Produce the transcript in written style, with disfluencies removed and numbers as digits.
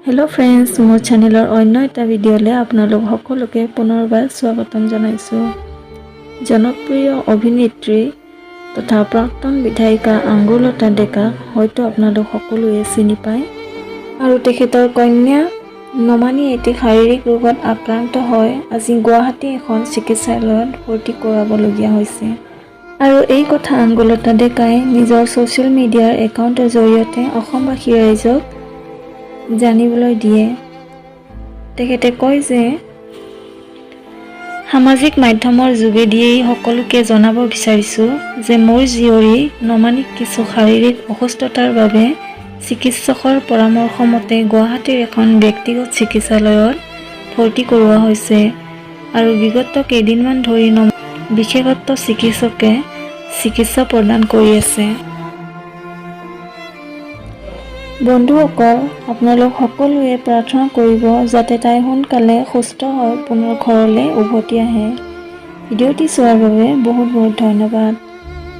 Hello friends, मोर चैनेलर अन्य एटा भिडिओले आपनालोक सकलोके पुनर्बार स्वागतम जनाइছো। जनप्रिय अभिनेत्री तथा प्राक्तन विधायिका आंगुलता डेका हयतो आपनालोक सकलोए चिनि पाय आरु तेखेतर कन्या नमानी एटी शारीरिक रोगत आक्रांत হয় আজি गुवाहाटी এখন চিকিৎসালয়ত ভৰ্তি কৰাবলগীয়া হৈছে। আৰু এই কথা আংগুলতা ডেকাই নিজৰ সোশ্যাল মিডিয়াৰ একাউণ্টৰ জৰিয়তে অসমবাসী ৰাইজক জানিবলৈ দিয়ে। তেখেতে কয় যে সামাজিক মাধ্যমৰ যোগেদিয়েই সকলোকে জনাব বিচাৰিছো যে মোৰ জীয়ৰী নমানিক কিছু শাৰীৰিক অসুস্থতাৰ বাবে চিকিৎসকৰ পৰামৰ্শ মতে গুৱাহাটীৰ এখন ব্যক্তিগত চিকিৎসালয়ত ভৰ্তি কৰোৱা হৈছে আৰু বিগত কেইদিনমান ধৰি বিশেষজ্ঞ চিকিৎসকে চিকিৎসা প্ৰদান কৰি আছে। বন্ধুসকল, আপোনালোক সকলোৱে প্ৰাৰ্থনা কৰিব যাতে তাই সোনকালে সুস্থ হৈ পুনৰ ঘৰলৈ উভতি আহে। ভিডিঅ'টি চোৱাৰ বাবে বহুত ধন্যবাদ।